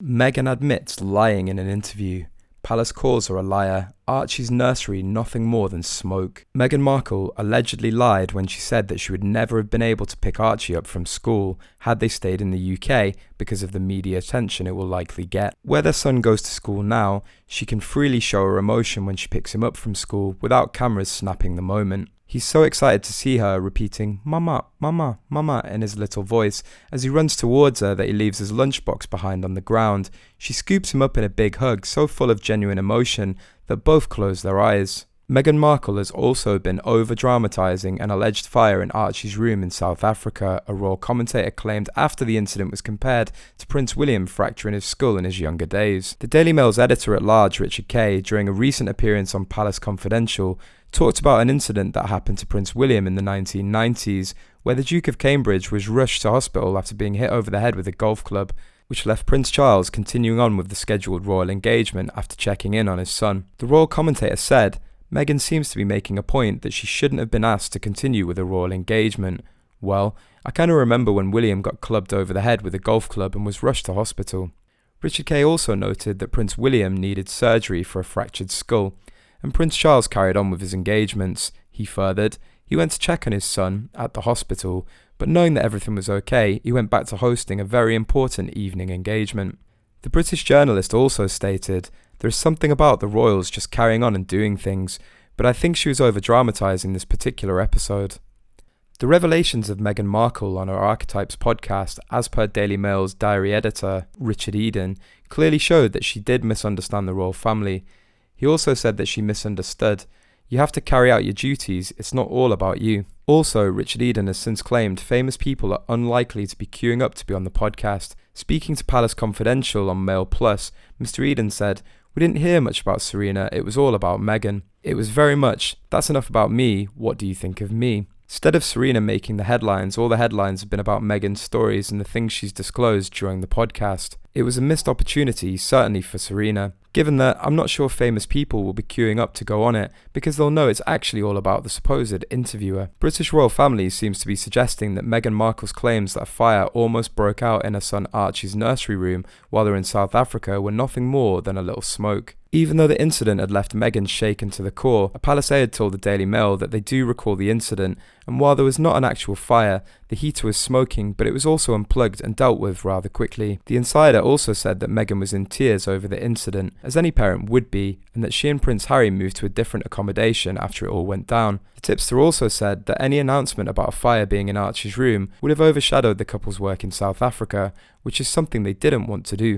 Meghan admits lying in an interview. Palace calls her a liar. Archie's nursery nothing more than smoke. Meghan Markle allegedly lied when she said that she would never have been able to pick Archie up from school had they stayed in the UK because of the media attention it will likely get. Where their son goes to school now, she can freely show her emotion when she picks him up from school without cameras snapping the moment. He's so excited to see her, repeating "Mama, Mama, Mama" in his little voice as he runs towards her that he leaves his lunchbox behind on the ground. She scoops him up in a big hug, so full of genuine emotion that both close their eyes. Meghan Markle has also been over-dramatising an alleged fire in Archie's room in South Africa, a royal commentator claimed after the incident was compared to Prince William fracturing his skull in his younger days. The Daily Mail's editor-at-large, Richard Kay, during a recent appearance on Palace Confidential, talked about an incident that happened to Prince William in the 1990s, where the Duke of Cambridge was rushed to hospital after being hit over the head with a golf club, which left Prince Charles continuing on with the scheduled royal engagement after checking in on his son. The royal commentator said, "Meghan seems to be making a point that she shouldn't have been asked to continue with a royal engagement. Well, I kind of remember when William got clubbed over the head with a golf club and was rushed to hospital." Richard Kay also noted that Prince William needed surgery for a fractured skull, and Prince Charles carried on with his engagements. He furthered, he went to check on his son at the hospital, but knowing that everything was okay, he went back to hosting a very important evening engagement. The British journalist also stated, "There is something about the royals just carrying on and doing things, but I think she was over-dramatising this particular episode." The revelations of Meghan Markle on her Archetypes podcast, as per Daily Mail's diary editor, Richard Eden, clearly showed that she did misunderstand the royal family. He also said that she misunderstood. You have to carry out your duties, it's not all about you. Also, Richard Eden has since claimed famous people are unlikely to be queuing up to be on the podcast. Speaking to Palace Confidential on Mail Plus, Mr. Eden said, "We didn't hear much about Serena, it was all about Meghan. It was very much, that's enough about me, what do you think of me?" Instead of Serena making the headlines, all the headlines have been about Meghan's stories and the things she's disclosed during the podcast. It was a missed opportunity, certainly for Serena, given that I'm not sure famous people will be queuing up to go on it because they'll know it's actually all about the supposed interviewer. British royal family seems to be suggesting that Meghan Markle's claims that a fire almost broke out in her son Archie's nursery room while they were in South Africa were nothing more than a little smoke. Even though the incident had left Meghan shaken to the core, a palace aide told the Daily Mail that they do recall the incident, and while there was not an actual fire, the heater was smoking, but it was also unplugged and dealt with rather quickly. The insider also said that Meghan was in tears over the incident, as any parent would be, and that she and Prince Harry moved to a different accommodation after it all went down. The tipster also said that any announcement about a fire being in Archie's room would have overshadowed the couple's work in South Africa, which is something they didn't want to do.